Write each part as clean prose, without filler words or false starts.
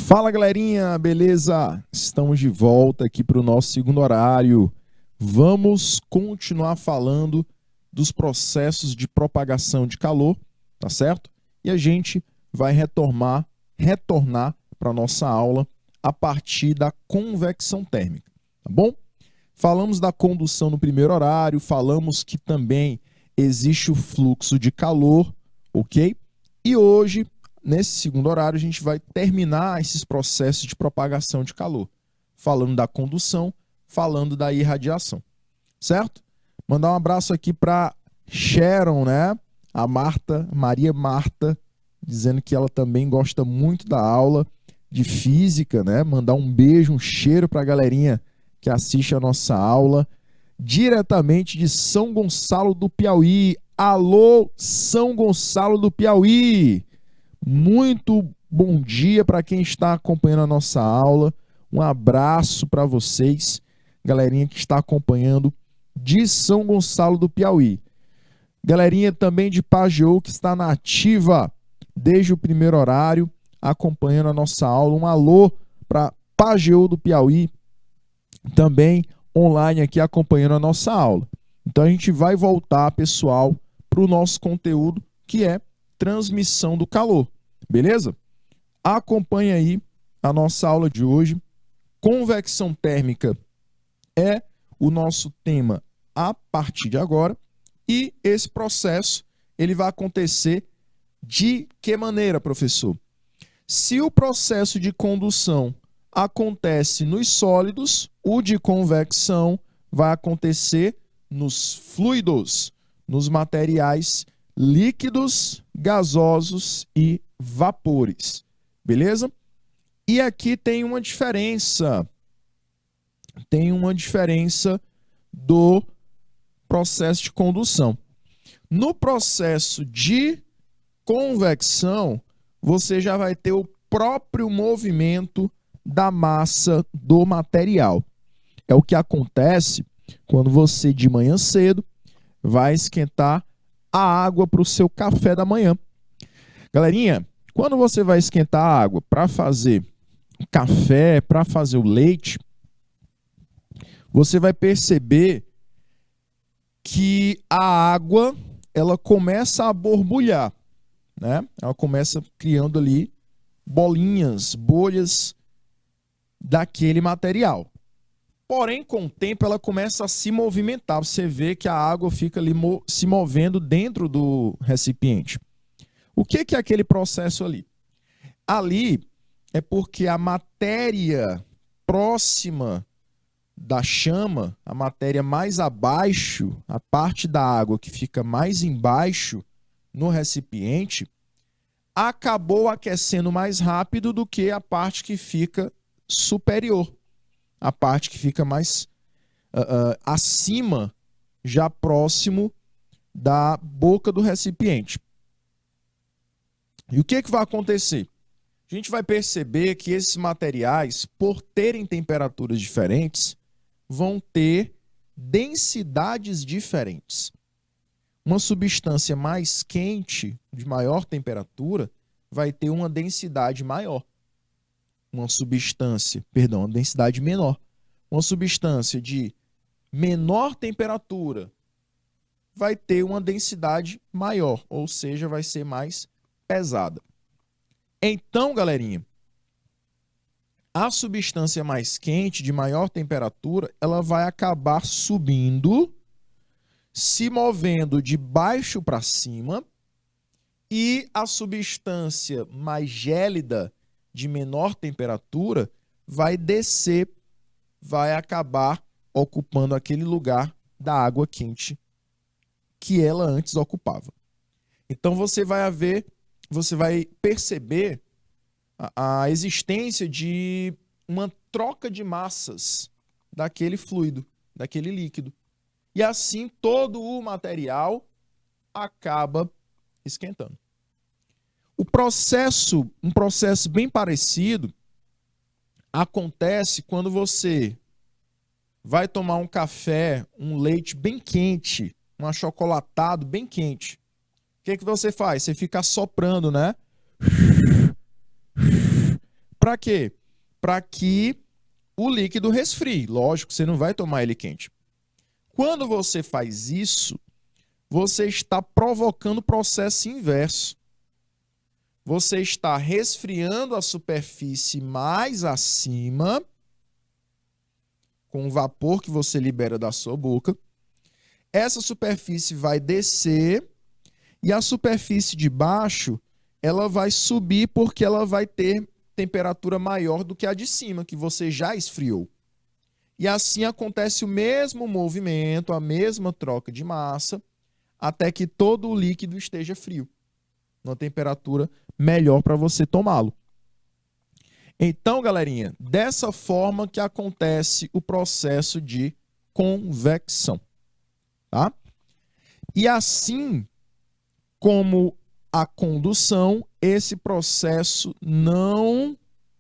Fala galerinha, beleza? Estamos de volta aqui para o nosso segundo horário. Vamos continuar falando dos processos de propagação de calor, tá certo? E a gente vai retornar para a nossa aula a partir da convecção térmica, tá bom? Falamos da condução no primeiro horário, falamos que também existe o fluxo de calor, ok? E hoje, nesse segundo horário, a gente vai terminar esses processos de propagação de calor, falando da condução, falando da irradiação, certo? Mandar um abraço aqui para Sharon, né? A Marta, Maria Marta, dizendo que ela também gosta muito da aula de física, né? Mandar um beijo, um cheiro para a galerinha que assiste a nossa aula, diretamente de São Gonçalo do Piauí. Alô, São Gonçalo do Piauí! Muito bom dia para quem está acompanhando a nossa aula. Um abraço para vocês, galerinha que está acompanhando de São Gonçalo do Piauí. Galerinha também de Pajeú que está na ativa desde o primeiro horário, acompanhando a nossa aula. Um alô para Pajeú do Piauí, também online aqui acompanhando a nossa aula. Então a gente vai voltar, pessoal, para o nosso conteúdo, que é transmissão do calor, beleza? Acompanhe aí a nossa aula de hoje. Convecção térmica é o nosso tema a partir de agora, e esse processo ele vai acontecer de que maneira, professor? Se o processo de condução acontece nos sólidos, o de convecção vai acontecer nos fluidos, nos materiais líquidos, gasosos e vapores, beleza? E aqui tem uma diferença do processo de condução. No processo de convecção, você já vai ter o próprio movimento da massa do material. É o que acontece quando você, de manhã cedo, vai esquentar a água para o seu café da manhã. Galerinha, quando você vai esquentar a água para fazer café, para fazer o leite, você vai perceber que a água ela começa a borbulhar, né? Ela começa criando ali bolinhas, bolhas daquele material. Porém, com o tempo, ela começa a se movimentar. Você vê que a água fica ali se movendo dentro do recipiente. O que é aquele processo ali? Ali é porque a matéria próxima da chama, a matéria mais abaixo, a parte da água que fica mais embaixo no recipiente, acabou aquecendo mais rápido do que a parte que fica superior. A parte que fica mais acima, já próximo da boca do recipiente. E o que vai acontecer? A gente vai perceber que esses materiais, por terem temperaturas diferentes, vão ter densidades diferentes. Uma substância mais quente, de maior temperatura, vai ter uma densidade maior. Uma densidade menor. Uma substância de menor temperatura vai ter uma densidade maior, ou seja, vai ser mais pesada. Então, galerinha, a substância mais quente, de maior temperatura, ela vai acabar subindo, se movendo de baixo para cima, e a substância mais gélida, de menor temperatura, vai descer, vai acabar ocupando aquele lugar da água quente que ela antes ocupava. Então você vai perceber a existência de uma troca de massas daquele fluido, daquele líquido. E assim todo o material acaba esquentando. Um processo bem parecido acontece quando você vai tomar um café, um leite bem quente, um achocolatado bem quente. O que você faz? Você fica assoprando, né? Para quê? Para que o líquido resfrie. Lógico, você não vai tomar ele quente. Quando você faz isso, você está provocando o processo inverso. Você está resfriando a superfície mais acima, com o vapor que você libera da sua boca. Essa superfície vai descer e a superfície de baixo ela vai subir porque ela vai ter temperatura maior do que a de cima, que você já esfriou. E assim acontece o mesmo movimento, a mesma troca de massa, até que todo o líquido esteja frio, numa temperatura melhor para você tomá-lo. Então, galerinha, dessa forma que acontece o processo de convecção, tá? E assim como a condução, esse processo não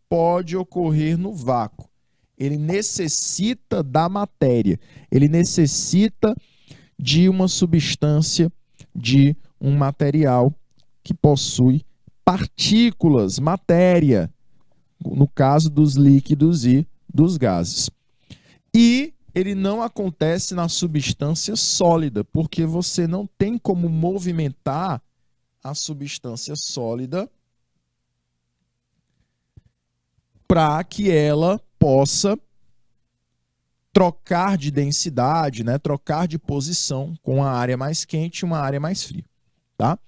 pode ocorrer no vácuo. Ele necessita da matéria, ele necessita de uma substância, de um material que possui partículas, matéria, no caso dos líquidos e dos gases. E ele não acontece na substância sólida, porque você não tem como movimentar a substância sólida para que ela possa trocar de densidade, né? Trocar de posição com uma área mais quente e uma área mais fria, tá?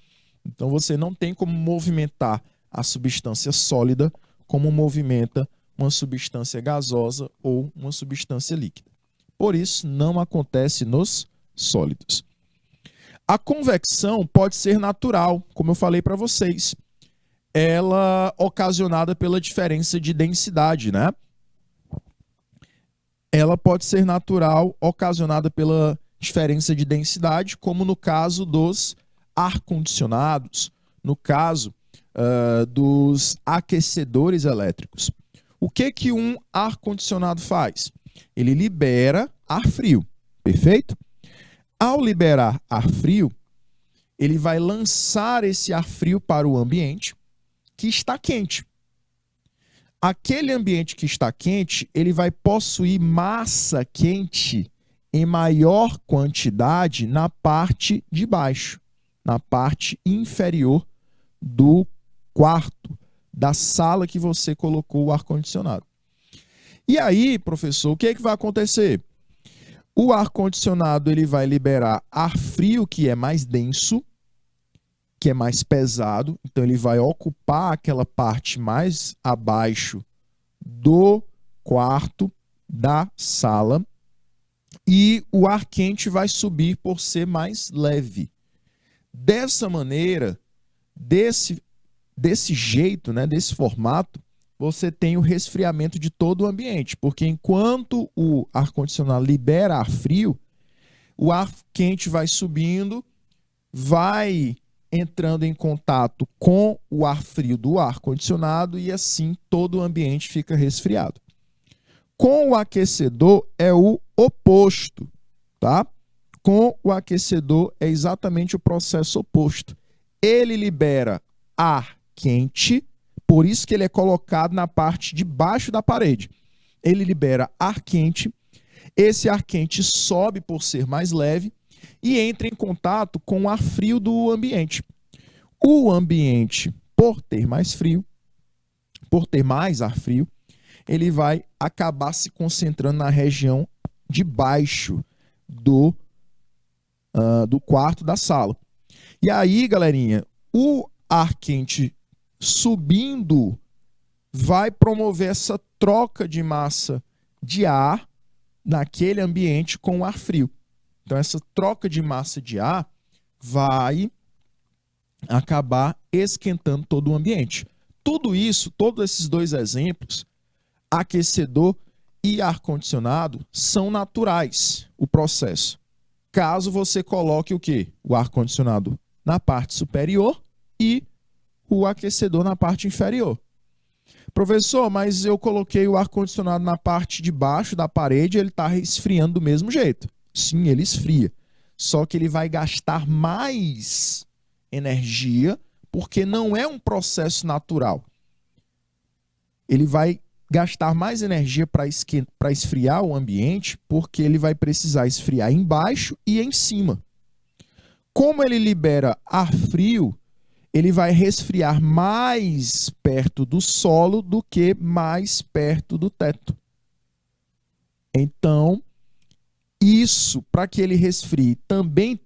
Então você não tem como movimentar a substância sólida como movimenta uma substância gasosa ou uma substância líquida. Por isso, não acontece nos sólidos. A convecção pode ser natural, como eu falei para vocês. Ela ocasionada pela diferença de densidade, né? Ela pode ser natural, ocasionada pela diferença de densidade, como no caso dos ar-condicionados, no caso dos aquecedores elétricos. O que um ar-condicionado faz? Ele libera ar frio, perfeito? Ao liberar ar frio, ele vai lançar esse ar frio para o ambiente que está quente. Aquele ambiente que está quente, ele vai possuir massa quente em maior quantidade na parte de baixo, na parte inferior do quarto, da sala que você colocou o ar-condicionado. E aí, professor, o que é que vai acontecer? O ar-condicionado ele vai liberar ar frio, que é mais denso, que é mais pesado, então ele vai ocupar aquela parte mais abaixo do quarto, da sala, e o ar quente vai subir por ser mais leve. Dessa maneira, desse jeito, né, desse formato, você tem o resfriamento de todo o ambiente, porque enquanto o ar-condicionado libera ar frio, o ar quente vai subindo, vai entrando em contato com o ar frio do ar-condicionado e assim todo o ambiente fica resfriado. Com o aquecedor é o oposto, tá? Com o aquecedor é exatamente o processo oposto. Ele libera ar quente, por isso que ele é colocado na parte de baixo da parede. Ele libera ar quente, esse ar quente sobe por ser mais leve e entra em contato com o ar frio do ambiente. O ambiente, por ter mais frio, por ter mais ar frio, ele vai acabar se concentrando na região de baixo do quarto da sala. E aí, galerinha, o ar quente subindo vai promover essa troca de massa de ar naquele ambiente com o ar frio. Então, essa troca de massa de ar vai acabar esquentando todo o ambiente. Tudo isso, todos esses dois exemplos, aquecedor e ar-condicionado, são naturais, o processo. Caso você coloque o quê? O ar-condicionado na parte superior e o aquecedor na parte inferior. Professor, mas eu coloquei o ar-condicionado na parte de baixo da parede e ele está esfriando do mesmo jeito. Sim, ele esfria. Só que ele vai gastar mais energia porque não é um processo natural. ele vai gastar mais energia para esfriar o ambiente, porque ele vai precisar esfriar embaixo e em cima. Como ele libera ar frio, ele vai resfriar mais perto do solo do que mais perto do teto. Então, isso, para que ele resfrie também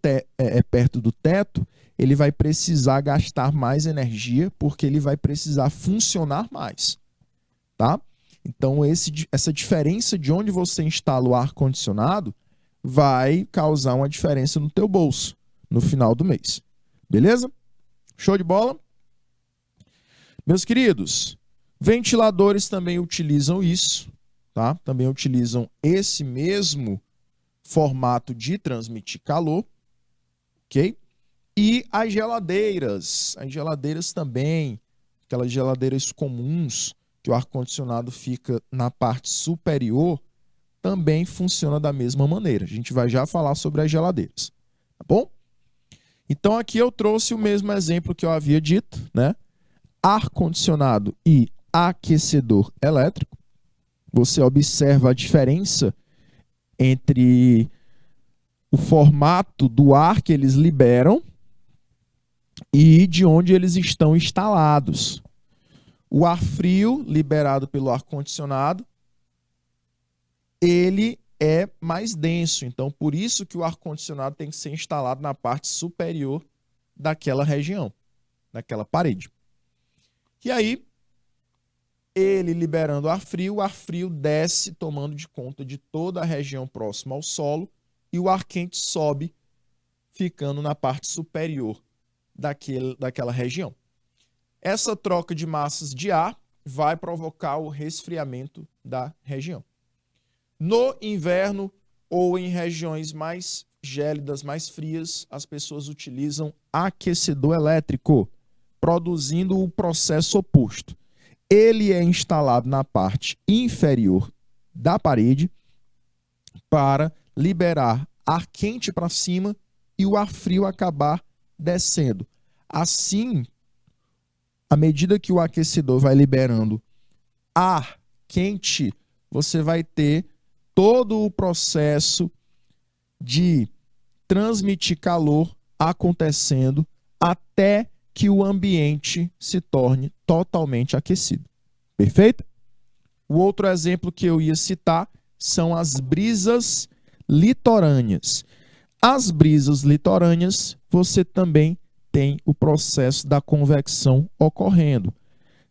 perto do teto, ele vai precisar gastar mais energia, porque ele vai precisar funcionar mais, tá? Então, essa diferença de onde você instala o ar-condicionado vai causar uma diferença no teu bolso no final do mês. Beleza? Show de bola? Meus queridos, ventiladores também utilizam isso, tá? Também utilizam esse mesmo formato de transmitir calor, ok? E as geladeiras também, aquelas geladeiras comuns, que o ar-condicionado fica na parte superior, também funciona da mesma maneira. A gente vai já falar sobre as geladeiras, tá bom? Então aqui eu trouxe o mesmo exemplo que eu havia dito, né? Ar-condicionado e aquecedor elétrico. Você observa a diferença entre o formato do ar que eles liberam e de onde eles estão instalados. O ar frio liberado pelo ar-condicionado, ele é mais denso. Então, por isso que o ar-condicionado tem que ser instalado na parte superior daquela região, daquela parede. E aí, ele liberando o ar frio desce, tomando de conta de toda a região próxima ao solo, e o ar quente sobe, ficando na parte superior daquela região. Essa troca de massas de ar vai provocar o resfriamento da região. No inverno ou em regiões mais gélidas, mais frias, as pessoas utilizam aquecedor elétrico, produzindo o processo oposto. Ele é instalado na parte inferior da parede para liberar ar quente para cima e o ar frio acabar descendo. Assim, à medida que o aquecedor vai liberando ar quente, você vai ter todo o processo de transmitir calor acontecendo até que o ambiente se torne totalmente aquecido. Perfeito? O outro exemplo que eu ia citar são as brisas litorâneas. As brisas litorâneas, você também tem o processo da convecção ocorrendo.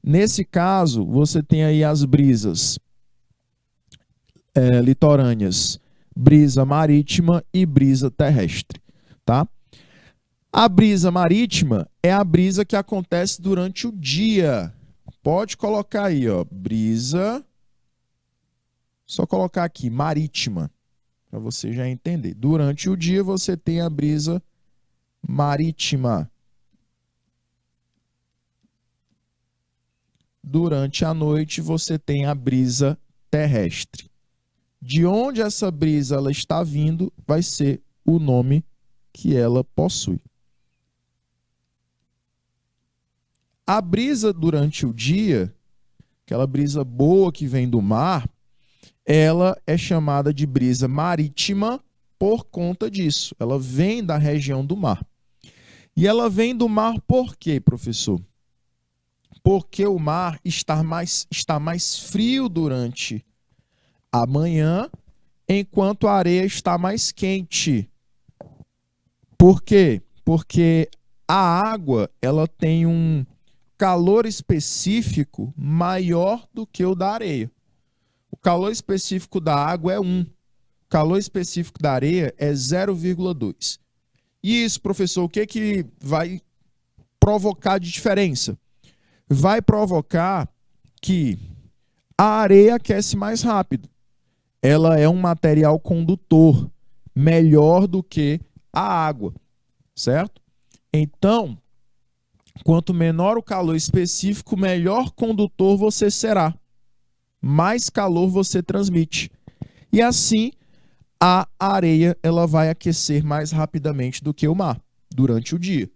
Nesse caso, você tem aí as brisas litorâneas, brisa marítima e brisa terrestre, tá? A brisa marítima é a brisa que acontece durante o dia. Pode colocar aí, ó, brisa, só colocar aqui, marítima, para você já entender. Durante o dia você tem a brisa marítima. Durante a noite você tem a brisa terrestre. De onde essa brisa ela está vindo vai ser o nome que ela possui. A brisa durante o dia, aquela brisa boa que vem do mar, ela é chamada de brisa marítima por conta disso. Ela vem da região do mar. E ela vem do mar por quê, professor? Porque o mar está mais frio durante a manhã, enquanto a areia está mais quente. Por quê? Porque a água ela tem um calor específico maior do que o da areia. O calor específico da água é 1. O calor específico da areia é 0,2. E isso, professor, o que vai provocar de diferença? Vai provocar que a areia aquece mais rápido. Ela é um material condutor melhor do que a água, certo? Então, quanto menor o calor específico, melhor condutor você será. Mais calor você transmite. E assim, a areia ela vai aquecer mais rapidamente do que o mar durante o dia.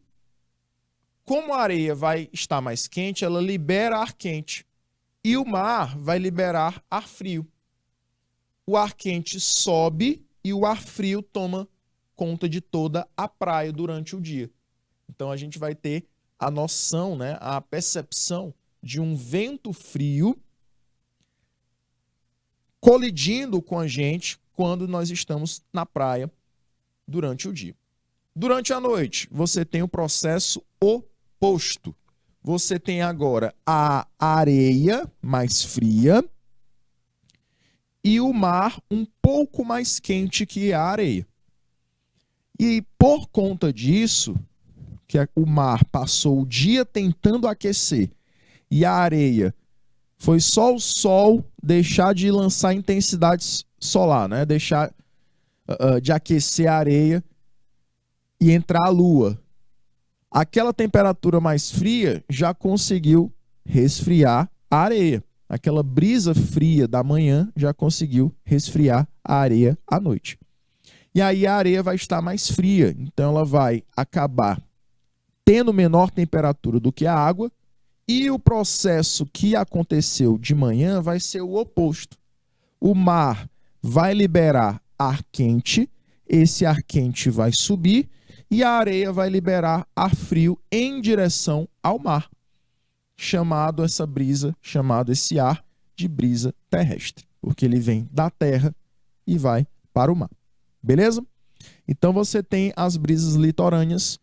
Como a areia vai estar mais quente, ela libera ar quente. e o mar vai liberar ar frio. O ar quente sobe e o ar frio toma conta de toda a praia durante o dia. Então a gente vai ter a noção, né, a percepção de um vento frio colidindo com a gente quando nós estamos na praia durante o dia. Durante a noite, você tem o processo oposto. Você tem agora a areia mais fria e o mar um pouco mais quente que a areia. E por conta disso, que o mar passou o dia tentando aquecer e a areia foi só o sol deixar de lançar intensidade solar, né? Deixar de aquecer a areia e entrar a lua. Aquela temperatura mais fria já conseguiu resfriar a areia. Aquela brisa fria da manhã já conseguiu resfriar a areia à noite. E aí a areia vai estar mais fria, então ela vai acabar tendo menor temperatura do que a água, e o processo que aconteceu de manhã vai ser o oposto. O mar vai liberar ar quente, esse ar quente vai subir e a areia vai liberar ar frio em direção ao mar, chamado esse ar de brisa terrestre, porque ele vem da terra e vai para o mar. Beleza? Então você tem as brisas litorâneas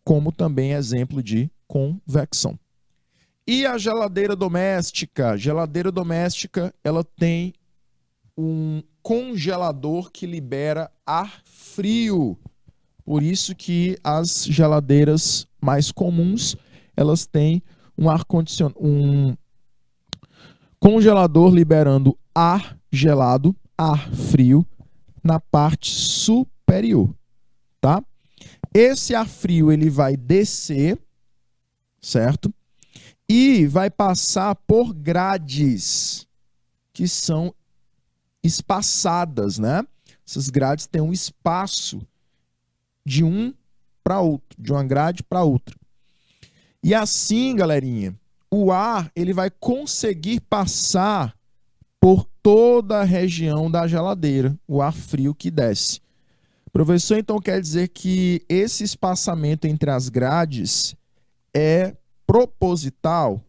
como também exemplo de convecção. E a geladeira doméstica? A geladeira doméstica, ela tem um congelador que libera ar frio. Por isso que as geladeiras mais comuns, elas têm um congelador liberando ar gelado, ar frio na parte superior, tá? Esse ar frio ele vai descer, certo? E vai passar por grades que são espaçadas, né? Essas grades têm um espaço de um para outro, de uma grade para outra. E assim, galerinha, o ar ele vai conseguir passar por toda a região da geladeira, o ar frio que desce. Professor, então quer dizer que esse espaçamento entre as grades é proposital?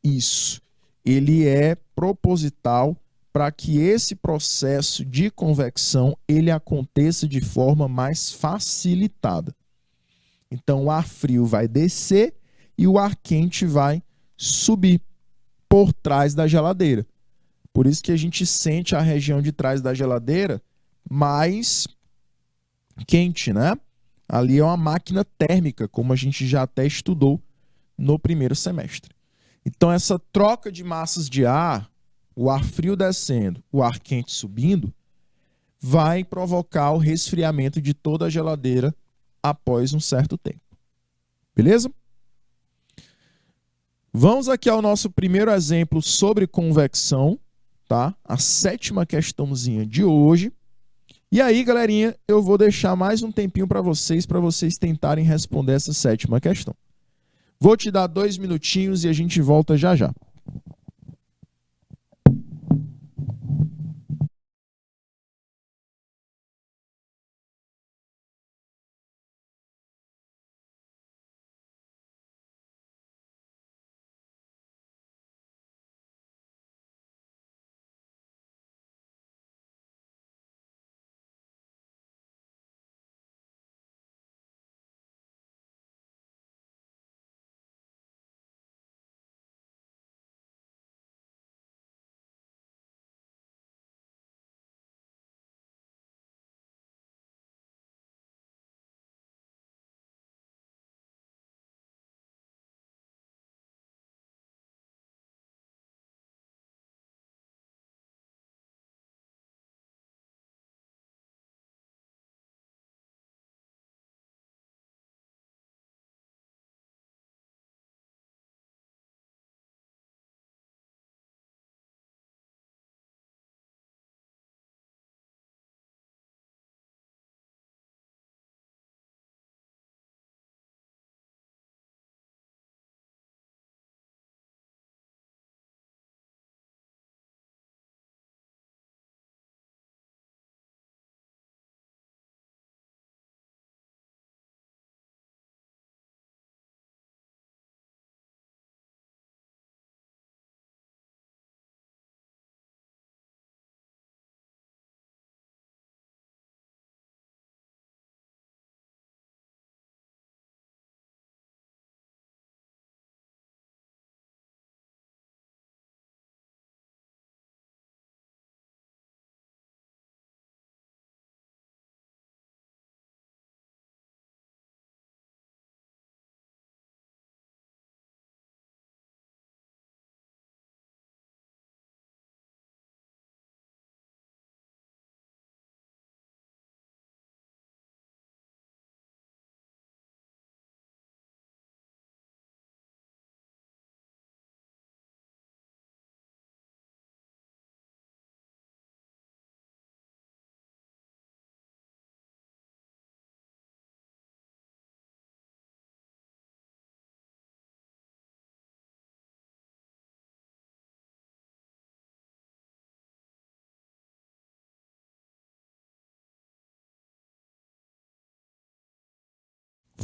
Isso. Ele é proposital para que esse processo de convecção ele aconteça de forma mais facilitada. Então o ar frio vai descer e o ar quente vai subir por trás da geladeira. Por isso que a gente sente a região de trás da geladeira mais quente, né? Ali é uma máquina térmica, como a gente já até estudou no primeiro semestre. Então essa troca de massas de ar, o ar frio descendo, o ar quente subindo, vai provocar o resfriamento de toda a geladeira após um certo tempo. Beleza? Vamos aqui ao nosso primeiro exemplo sobre convecção, tá? A 7ª questãozinha de hoje. E aí, galerinha, eu vou deixar mais um tempinho para vocês tentarem responder essa 7ª questão. Vou te dar 2 minutinhos e a gente volta já já.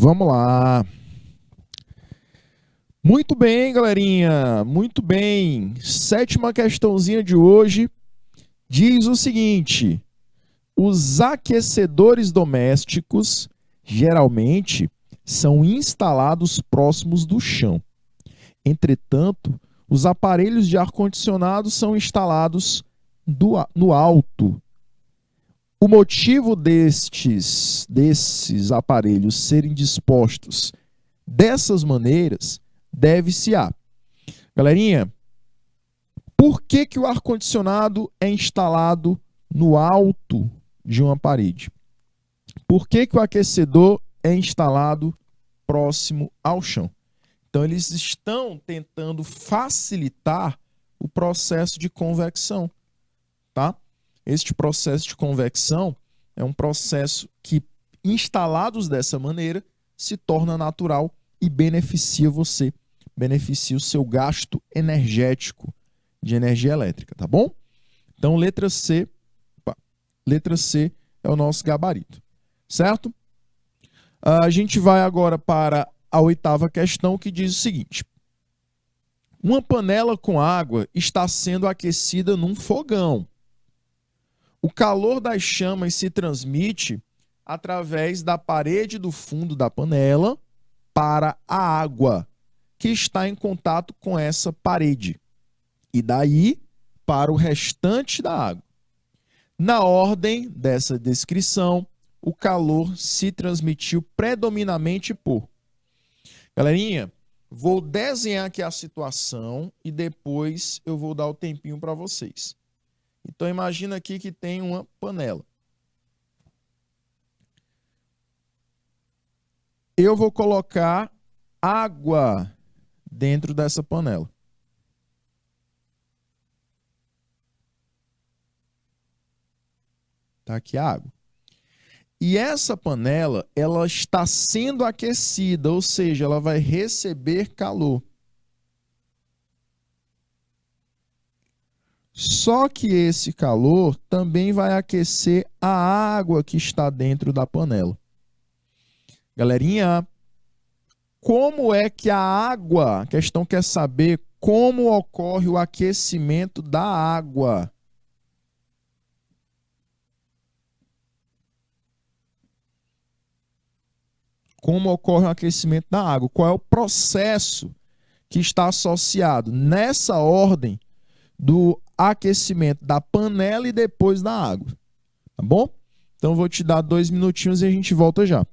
Vamos lá. Muito bem, galerinha. Muito bem. Sétima questãozinha de hoje diz o seguinte: os aquecedores domésticos geralmente são instalados próximos do chão. Entretanto, os aparelhos de ar-condicionado são instalados no alto. O motivo desses aparelhos serem dispostos dessas maneiras deve-se a... Galerinha, por que que o ar-condicionado é instalado no alto de uma parede? Por que que o aquecedor é instalado próximo ao chão? Então, eles estão tentando facilitar o processo de convecção, tá? Este processo de convecção é um processo que, instalados dessa maneira, se torna natural e beneficia você, beneficia o seu gasto energético de energia elétrica, tá bom? Então, letra C é o nosso gabarito, certo? A gente vai agora para a oitava questão, que diz o seguinte: uma panela com água está sendo aquecida num fogão. O calor das chamas se transmite através da parede do fundo da panela para a água que está em contato com essa parede, e daí para o restante da água. Na ordem dessa descrição, o calor se transmitiu predominantemente por... Galerinha, vou desenhar aqui a situação e depois eu vou dar o tempinho para vocês. Então, imagina aqui que tem uma panela. Eu vou colocar água dentro dessa panela. Tá aqui a água. E essa panela, ela está sendo aquecida, ou seja, ela vai receber calor. Só que esse calor também vai aquecer a água que está dentro da panela. Galerinha, como é que a água, a questão quer saber como ocorre o aquecimento da água. Como ocorre o aquecimento da água? Qual é o processo que está associado nessa ordem do aquecimento da panela e depois da água? Tá bom? Então, vou te dar 2 minutinhos e a gente volta já.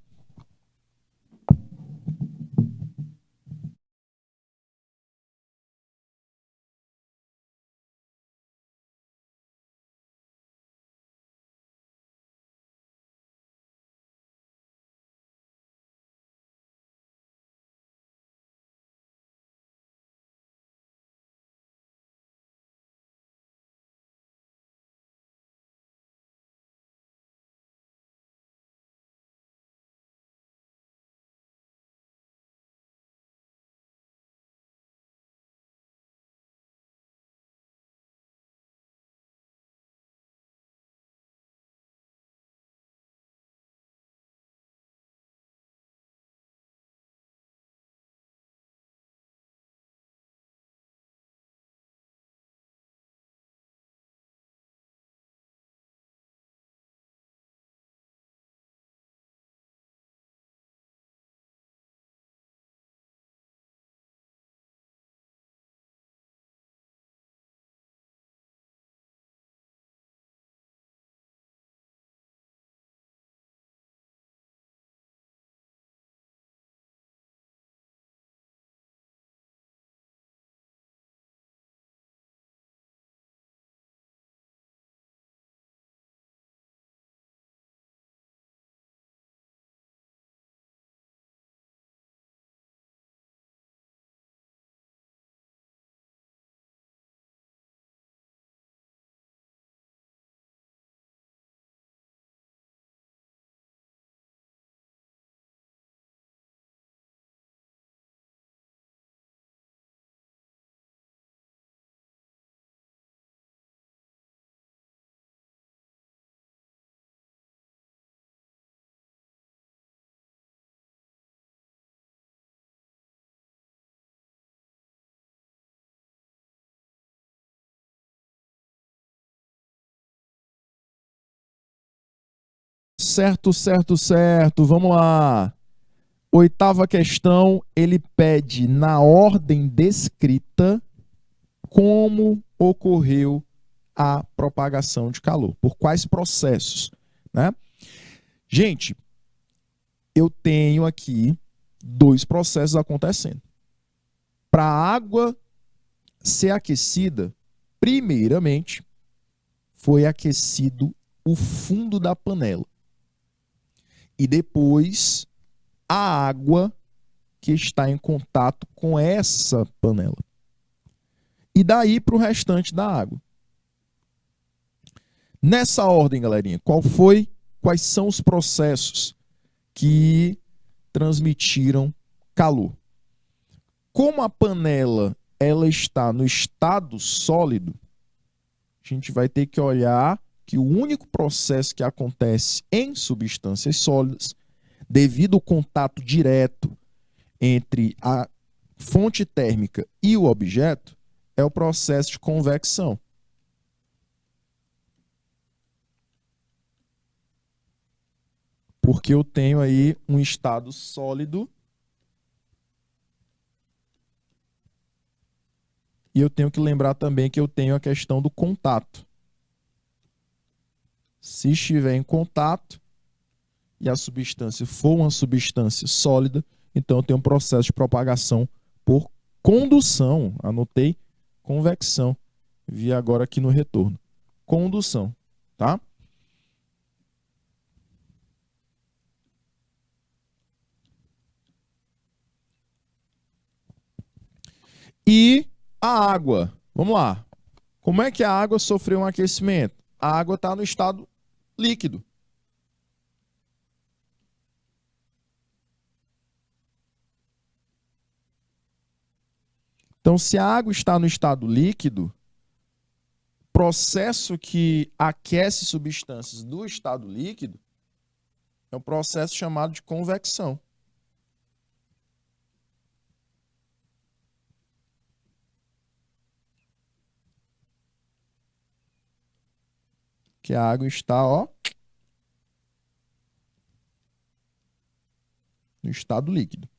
Certo. Vamos lá. Oitava questão, ele pede na ordem descrita como ocorreu a propagação de calor, por quais processos, né? Gente, eu tenho aqui dois processos acontecendo. Para a água ser aquecida, primeiramente, foi aquecido o fundo da panela. E depois, a água que está em contato com essa panela. E daí para o restante da água. Nessa ordem, galerinha, quais são os processos que transmitiram calor? Como a panela ela está no estado sólido, a gente vai ter que olhar que o único processo que acontece em substâncias sólidas, devido ao contato direto entre a fonte térmica e o objeto, é o processo de convecção. Porque eu tenho aí um estado sólido e eu tenho que lembrar também que eu tenho a questão do contato. Se estiver em contato e a substância for uma substância sólida, então eu tenho um processo de propagação por condução. Anotei convecção. Vi agora aqui no retorno. Condução, tá? E a água. Vamos lá. Como é que a água sofreu um aquecimento? A água está no estado líquido. Então, se a água está no estado líquido, o processo que aquece substâncias do estado líquido é um processo chamado de convecção. Que a água está, ó, no estado líquido.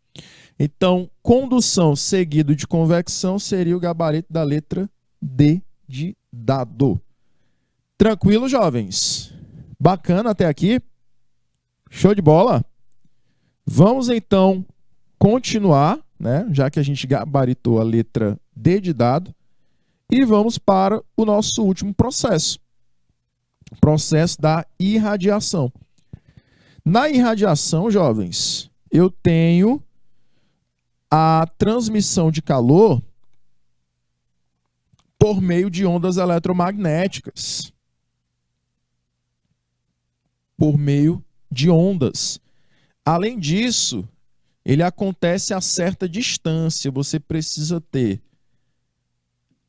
Então, condução seguido de convecção seria o gabarito da letra D de dado. Tranquilo, jovens? Bacana até aqui? Show de bola? Vamos então continuar, né? Já que a gente gabaritou a letra D de dado, e vamos para o nosso último processo. O processo da irradiação. Na irradiação, jovens, eu tenho a transmissão de calor por meio de ondas eletromagnéticas. Por meio de ondas. Além disso, ele acontece a certa distância. Você precisa ter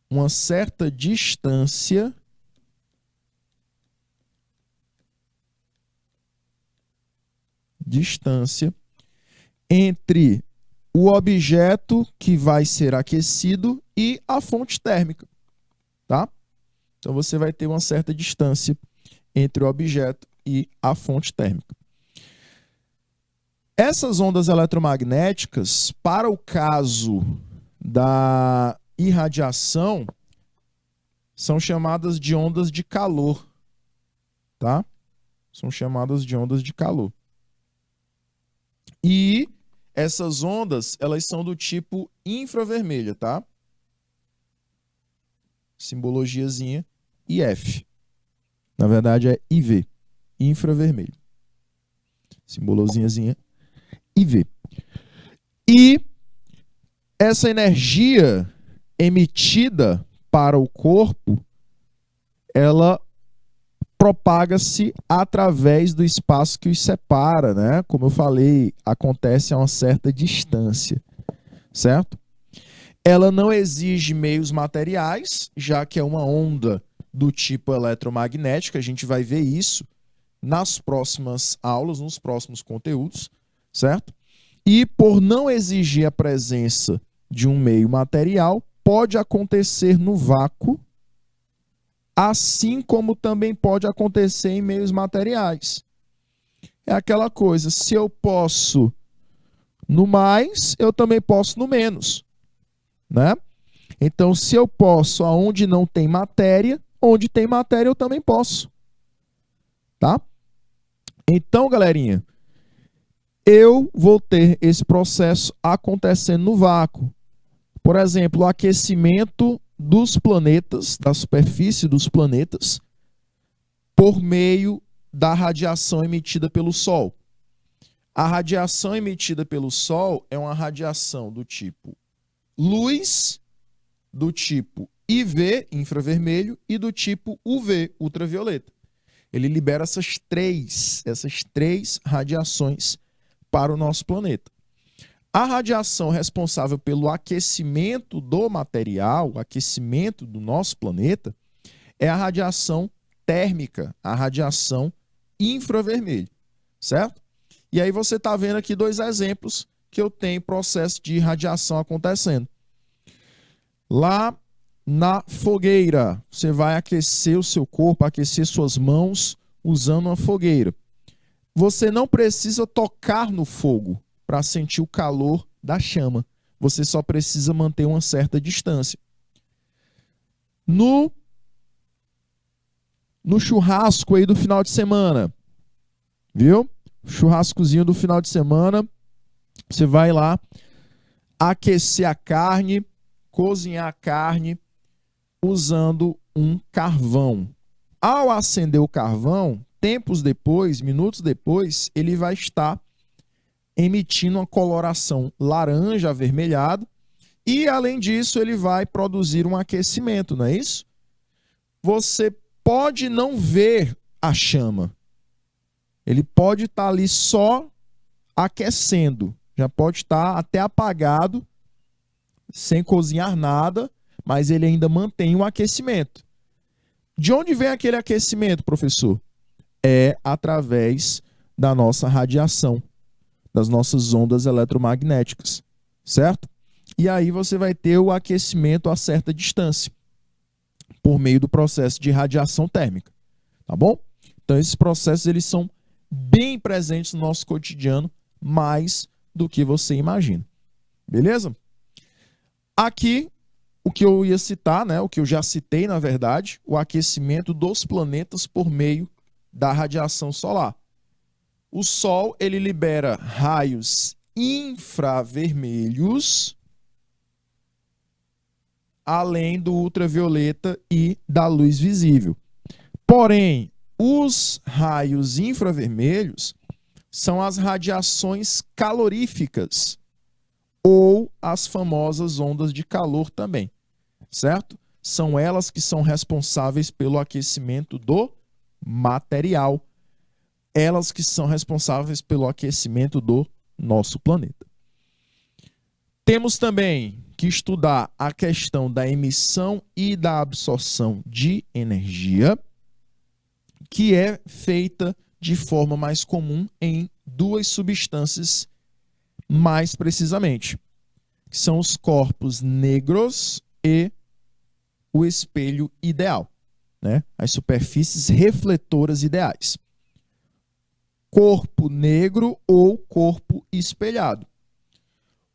uma certa distância entre o objeto que vai ser aquecido e a fonte térmica, tá? Então você vai ter uma certa distância entre o objeto e a fonte térmica. Essas ondas eletromagnéticas, para o caso da irradiação, são chamadas de ondas de calor, tá? São chamadas de ondas de calor. E essas ondas, elas são do tipo infravermelha, tá? Simbologiazinha IF. Na verdade é IV, infravermelho. Simbologiazinha IV. E essa energia emitida para o corpo, ela propaga-se através do espaço que os separa, né? Como eu falei, acontece a uma certa distância, certo? Ela não exige meios materiais, já que é uma onda do tipo eletromagnética. A gente vai ver isso nas próximas aulas, nos próximos conteúdos, certo? E por não exigir a presença de um meio material, pode acontecer no vácuo, assim como também pode acontecer em meios materiais. é aquela coisa, se eu posso no mais, eu também posso no menos, né? Então, se eu posso aonde não tem matéria, onde tem matéria eu também posso, tá? Então, galerinha, eu vou ter esse processo acontecendo no vácuo. Por exemplo, o aquecimento dos planetas, da superfície dos planetas, por meio da radiação emitida pelo Sol. A radiação emitida pelo Sol é uma radiação do tipo luz, do tipo IV, infravermelho, e do tipo UV, ultravioleta. Ele libera essas três radiações para o nosso planeta. A radiação responsável pelo aquecimento do material, o aquecimento do nosso planeta, é a radiação térmica, a radiação infravermelho, certo? E aí você está vendo aqui dois exemplos que eu tenho processo de radiação acontecendo. Lá na fogueira, você vai aquecer o seu corpo, aquecer suas mãos usando uma fogueira. Você não precisa tocar no fogo para sentir o calor da chama. Você só precisa manter uma certa distância. No churrasco aí do final de semana, viu? Churrascozinho do final de semana, você vai lá aquecer a carne, cozinhar a carne usando um carvão. Ao acender o carvão, tempos depois, minutos depois, ele vai estar emitindo uma coloração laranja avermelhada e, além disso, ele vai produzir um aquecimento, não é isso? Você pode não ver a chama. Ele pode estar ali só aquecendo. Já pode estar até apagado, sem cozinhar nada, mas ele ainda mantém o aquecimento. De onde vem aquele aquecimento, professor? É através da nossa radiação, das nossas ondas eletromagnéticas, certo? E aí você vai ter o aquecimento a certa distância, por meio do processo de radiação térmica, tá bom? Então esses processos eles são bem presentes no nosso cotidiano, mais do que você imagina. Beleza? Aqui, o que eu ia citar, né, o que eu já citei, na verdade, o aquecimento dos planetas por meio da radiação solar. O Sol, ele libera raios infravermelhos, além do ultravioleta e da luz visível. Porém, os raios infravermelhos são as radiações caloríficas, ou as famosas ondas de calor também, certo? São elas que são responsáveis pelo aquecimento do material, elas que são responsáveis pelo aquecimento do nosso planeta. Temos também que estudar a questão da emissão e da absorção de energia, que é feita de forma mais comum em duas substâncias, mais precisamente, que são os corpos negros e o espelho ideal, né? As superfícies refletoras ideais. Corpo negro ou corpo espelhado.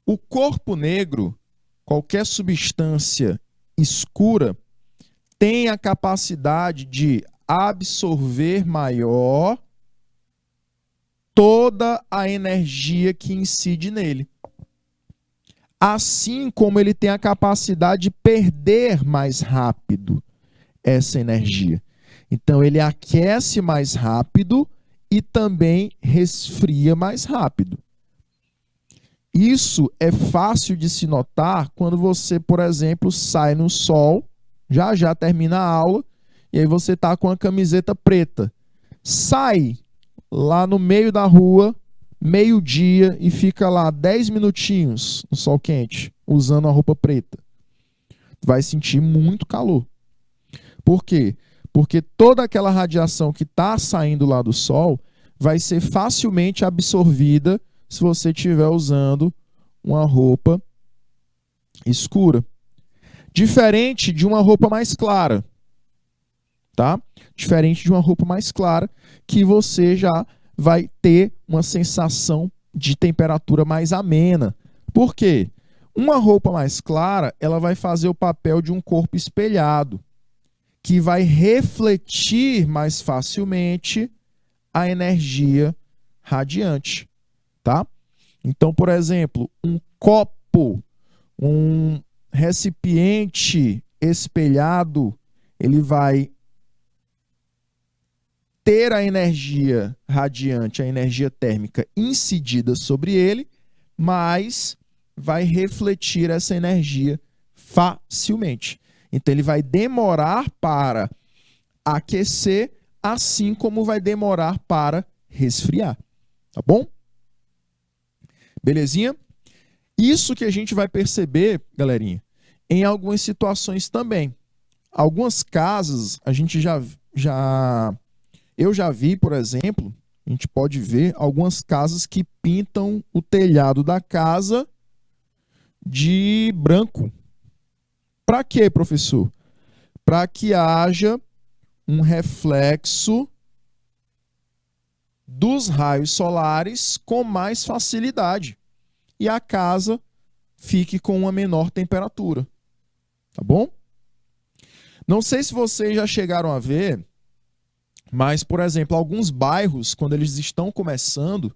O corpo negro, qualquer substância escura, tem a capacidade de absorver maior toda a energia que incide nele. Assim como ele tem a capacidade de perder mais rápido essa energia. Então ele aquece mais rápido e também resfria mais rápido. Isso é fácil de se notar quando você, por exemplo, sai no sol, já termina a aula, e aí você está com a camiseta preta. Sai lá no meio da rua, meio-dia, e fica lá 10 minutinhos no sol quente, usando a roupa preta. Vai sentir muito calor. Por quê? Porque toda aquela radiação que está saindo lá do sol vai ser facilmente absorvida se você estiver usando uma roupa escura. Diferente de uma roupa mais clara, tá? Diferente de uma roupa mais clara, que você já vai ter uma sensação de temperatura mais amena. Por quê? Uma roupa mais clara, ela vai fazer o papel de um corpo espelhado, que vai refletir mais facilmente a energia radiante, tá? Então, por exemplo, um copo, um recipiente espelhado, ele vai ter a energia radiante, a energia térmica incidida sobre ele, mas vai refletir essa energia facilmente. Então, ele vai demorar para aquecer, assim como vai demorar para resfriar. Tá bom? Belezinha? Isso que a gente vai perceber, galerinha, em algumas situações também. Algumas casas, a gente eu já vi, por exemplo, a gente pode ver algumas casas que pintam o telhado da casa de branco. Para quê, professor? Para que haja um reflexo dos raios solares com mais facilidade e a casa fique com uma menor temperatura. Tá bom? Não sei se vocês já chegaram a ver, mas, por exemplo, alguns bairros, quando eles estão começando,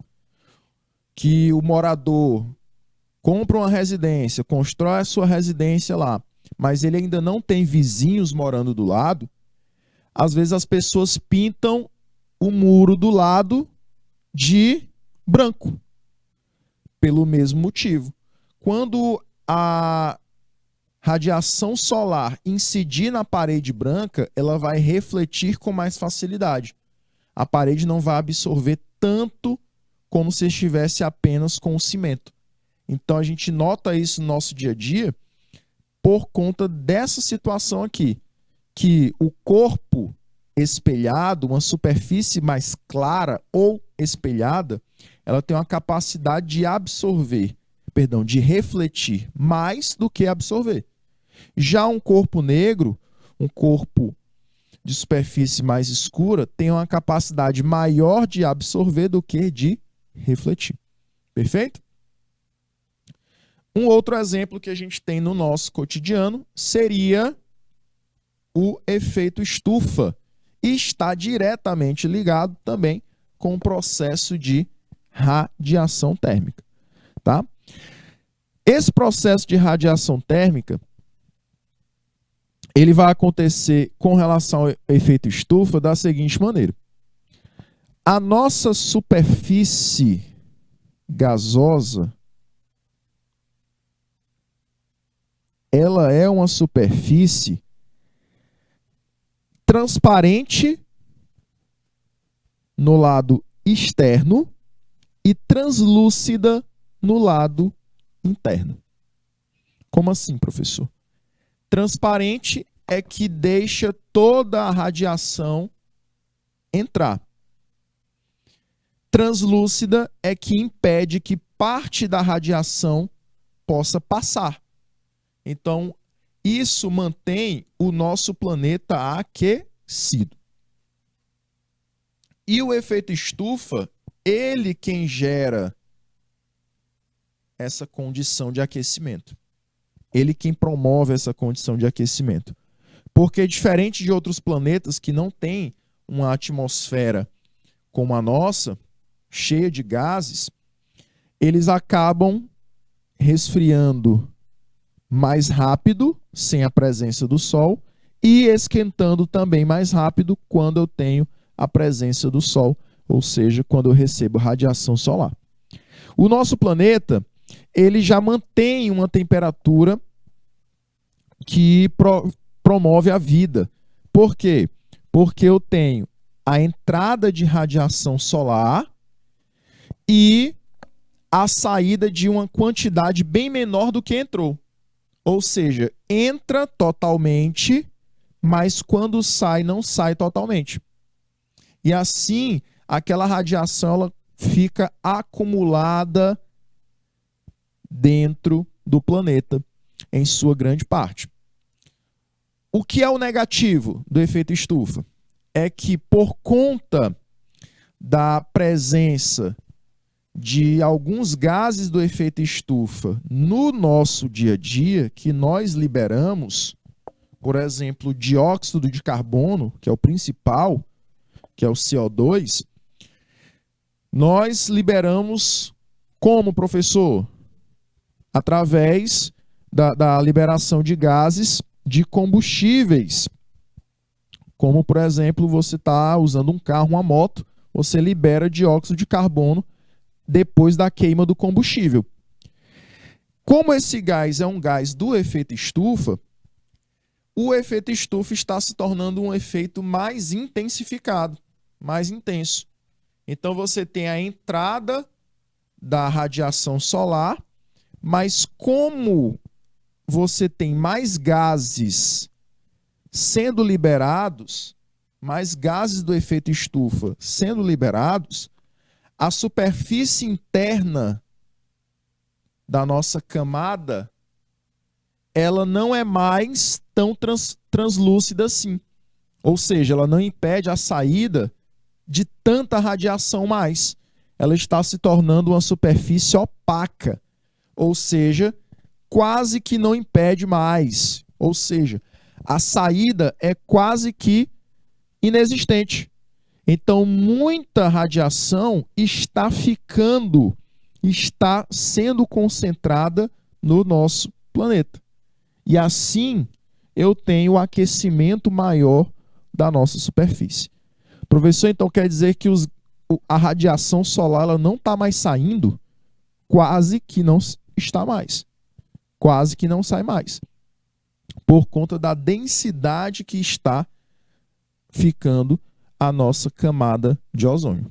que o morador compra uma residência, constrói a sua residência lá, mas ele ainda não tem vizinhos morando do lado, às vezes as pessoas pintam o muro do lado de branco, pelo mesmo motivo. Quando a radiação solar incidir na parede branca, ela vai refletir com mais facilidade. A parede não vai absorver tanto como se estivesse apenas com o cimento. Então a gente nota isso no nosso dia a dia por conta dessa situação aqui, que o corpo espelhado, uma superfície mais clara ou espelhada, ela tem uma capacidade de absorver, de refletir mais do que absorver. Já um corpo negro, um corpo de superfície mais escura, tem uma capacidade maior de absorver do que de refletir. Perfeito? Um outro exemplo que a gente tem no nosso cotidiano seria o efeito estufa, e está diretamente ligado também com o processo de radiação térmica, tá? Esse processo de radiação térmica, ele vai acontecer com relação ao efeito estufa da seguinte maneira. A nossa superfície gasosa, ela é uma superfície transparente no lado externo e translúcida no lado interno. Como assim, professor? Transparente é que deixa toda a radiação entrar. Translúcida é que impede que parte da radiação possa passar. Então, isso mantém o nosso planeta aquecido. E o efeito estufa, ele quem gera essa condição de aquecimento. Ele quem promove essa condição de aquecimento. Porque diferente de outros planetas que não têm uma atmosfera como a nossa, cheia de gases, eles acabam resfriando mais rápido, sem a presença do Sol, e esquentando também mais rápido quando eu tenho a presença do Sol, ou seja, quando eu recebo radiação solar. O nosso planeta, ele já mantém uma temperatura que promove a vida. Por quê? Porque eu tenho a entrada de radiação solar e a saída de uma quantidade bem menor do que entrou. Ou seja, entra totalmente, mas quando sai, não sai totalmente. E assim, aquela radiação ela fica acumulada dentro do planeta, em sua grande parte. O que é o negativo do efeito estufa? É que por conta da presença de alguns gases do efeito estufa no nosso dia a dia, que nós liberamos, por exemplo, dióxido de carbono, que é o principal, que é o CO2, nós liberamos como, professor? Através da liberação de gases de combustíveis. Como, por exemplo, você está usando um carro, uma moto, você libera dióxido de carbono depois da queima do combustível. Como esse gás é um gás do efeito estufa, o efeito estufa está se tornando um efeito mais intensificado, mais intenso. Então você tem a entrada da radiação solar, mas como você tem mais gases sendo liberados, mais gases do efeito estufa sendo liberados, a superfície interna da nossa camada, ela não é mais tão translúcida assim. Ou seja, ela não impede a saída de tanta radiação mais. Ela está se tornando uma superfície opaca. Ou seja, quase que não impede mais. Ou seja, a saída é quase que inexistente. Então, muita radiação está sendo concentrada no nosso planeta. E assim, eu tenho o aquecimento maior da nossa superfície. Professor, então quer dizer que a radiação solar ela não está mais saindo? Quase que não está mais. Quase que não sai mais. Por conta da densidade que está ficando a nossa camada de ozônio.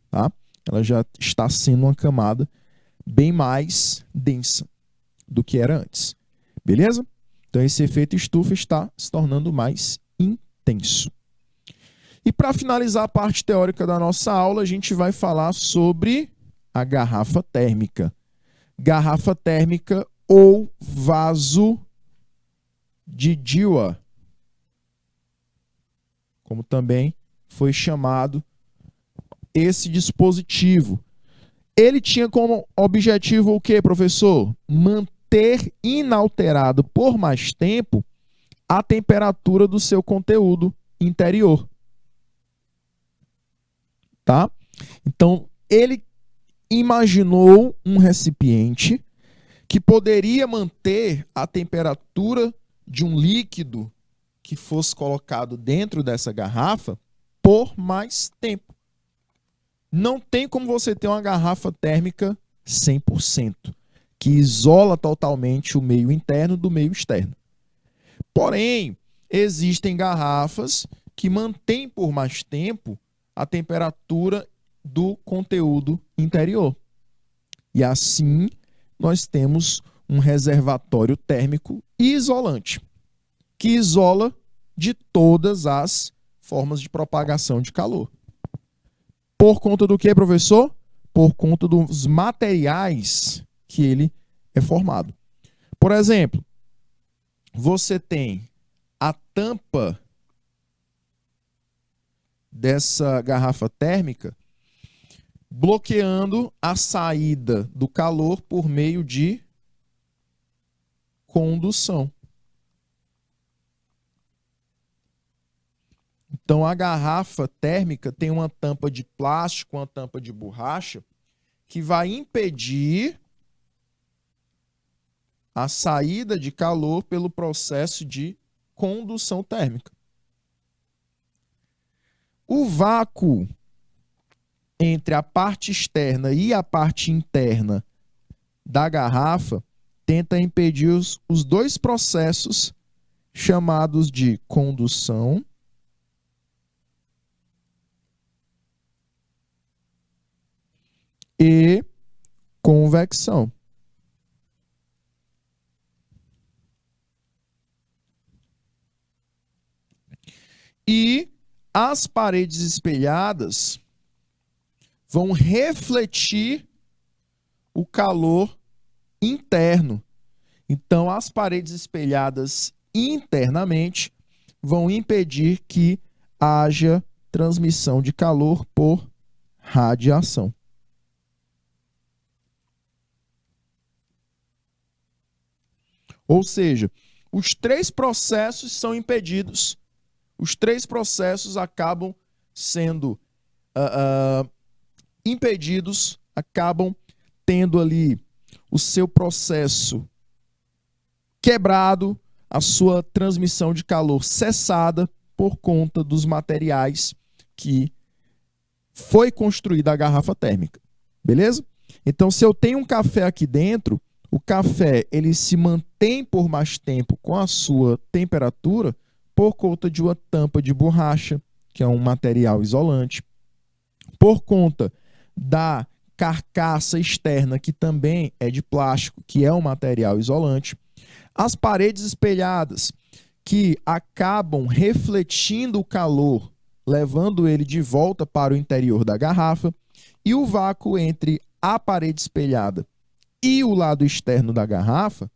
Tá? Ela já está sendo uma camada bem mais densa do que era antes. Beleza? Então esse efeito estufa está se tornando mais intenso. E para finalizar a parte teórica da nossa aula, a gente vai falar sobre a garrafa térmica. Garrafa térmica ou vaso de Dewar, como também foi chamado esse dispositivo. Ele tinha como objetivo o quê, professor? Manter inalterado por mais tempo a temperatura do seu conteúdo interior. Tá? Então, ele imaginou um recipiente que poderia manter a temperatura de um líquido que fosse colocado dentro dessa garrafa por mais tempo. Não tem como você ter uma garrafa térmica 100%, que isola totalmente o meio interno do meio externo. Porém, existem garrafas que mantêm por mais tempo a temperatura do conteúdo interior. E assim, nós temos um reservatório térmico isolante, que isola de todas as formas de propagação de calor. Por conta do que, professor? Por conta dos materiais que ele é formado. Por exemplo, você tem a tampa dessa garrafa térmica bloqueando a saída do calor por meio de condução. Então, a garrafa térmica tem uma tampa de plástico, uma tampa de borracha, que vai impedir a saída de calor pelo processo de condução térmica. O vácuo entre a parte externa e a parte interna da garrafa tenta impedir os dois processos chamados de condução e convecção. E as paredes espelhadas vão refletir o calor interno. Então, as paredes espelhadas internamente vão impedir que haja transmissão de calor por radiação. Ou seja, os três processos são impedidos. Os três processos acabam sendo impedidos, acabam tendo ali o seu processo quebrado, a sua transmissão de calor cessada por conta dos materiais que foi construída a garrafa térmica. Beleza? Então, se eu tenho um café aqui dentro, o café ele se mantém por mais tempo com a sua temperatura por conta de uma tampa de borracha, que é um material isolante, por conta da carcaça externa, que também é de plástico, que é um material isolante, as paredes espelhadas, que acabam refletindo o calor, levando ele de volta para o interior da garrafa, e o vácuo entre a parede espelhada e o lado externo da garrafa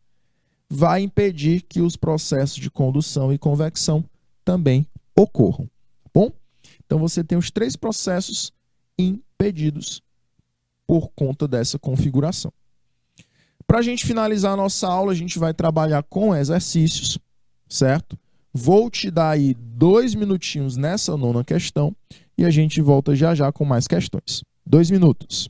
vai impedir que os processos de condução e convecção também ocorram. Tá bom? Então você tem os três processos impedidos por conta dessa configuração. Para a gente finalizar a nossa aula, a gente vai trabalhar com exercícios, certo? Vou te dar aí 2 minutinhos nessa nona questão e a gente volta já já com mais questões. 2 minutos.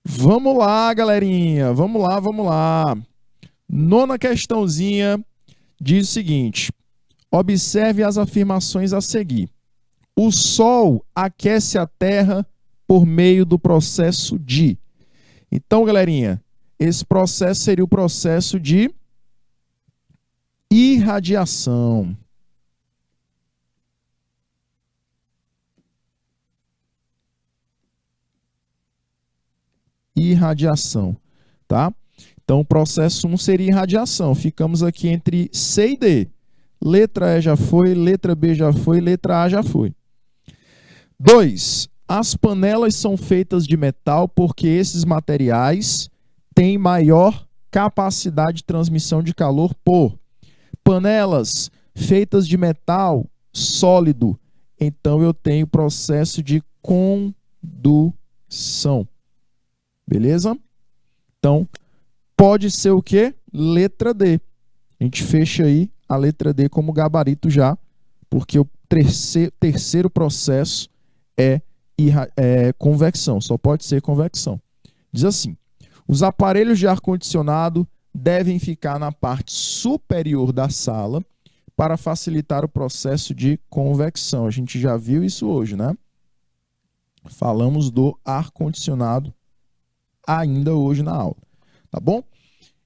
Vamos lá, galerinha. Vamos lá, vamos lá. Nona questãozinha diz o seguinte: Observe as afirmações a seguir. O Sol aquece a Terra por meio do processo de. Então, galerinha, esse processo seria o processo de irradiação. Irradiação, tá? Então, o processo 1 seria irradiação. Ficamos aqui entre C e D. Letra E já foi, letra B já foi, letra A já foi. 2. As panelas são feitas de metal porque esses materiais têm maior capacidade de transmissão de calor por panelas feitas de metal sólido. Então, eu tenho processo de condução. Beleza? Então, pode ser o quê? Letra D. A gente fecha aí a letra D como gabarito já, porque o terceiro processo é convecção, só pode ser convecção. Diz assim, os aparelhos de ar-condicionado devem ficar na parte superior da sala para facilitar o processo de convecção. A gente já viu isso hoje, né? Falamos do ar-condicionado ainda hoje na aula, tá bom?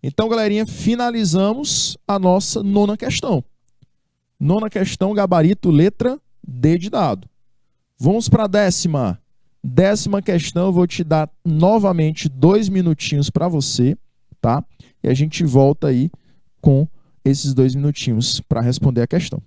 Então, galerinha, finalizamos a nossa nona questão. Nona questão, gabarito, letra D de dado. Vamos para a décima. Décima questão, eu vou te dar novamente 2 minutinhos para você, tá? E a gente volta aí com esses 2 minutinhos para responder a questão.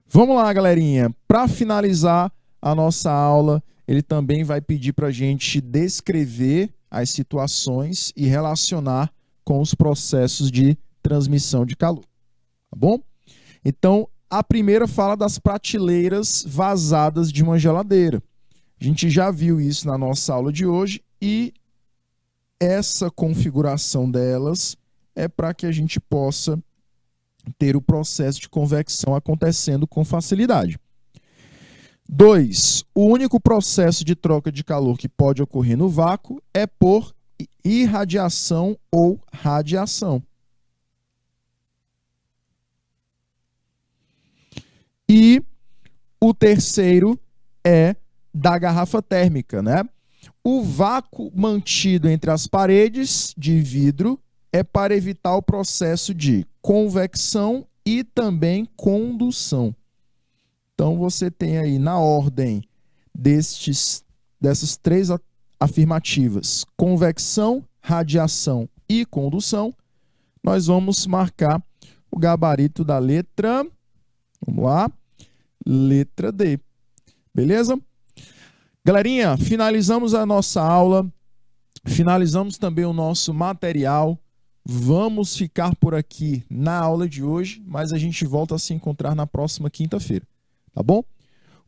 Vamos lá, galerinha. Para finalizar a nossa aula, ele também vai pedir para a gente descrever as situações e relacionar com os processos de transmissão de calor. Tá bom? Então, a primeira fala das prateleiras vazadas de uma geladeira. A gente já viu isso na nossa aula de hoje e essa configuração delas é para que a gente possa ter o processo de convecção acontecendo com facilidade. 2. O único processo de troca de calor que pode ocorrer no vácuo é por irradiação ou radiação. E o terceiro é da garrafa térmica, né? O vácuo mantido entre as paredes de vidro é para evitar o processo de convecção e também condução. Então, você tem aí na ordem dessas três afirmativas, convecção, radiação e condução, nós vamos marcar o gabarito da letra, vamos lá, letra D. Beleza? Galerinha, finalizamos a nossa aula, finalizamos também o nosso material. Vamos ficar por aqui na aula de hoje, mas a gente volta a se encontrar na próxima quinta-feira, tá bom?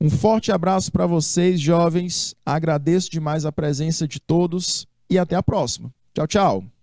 Um forte abraço para vocês, jovens. Agradeço demais a presença de todos e até a próxima. Tchau, tchau.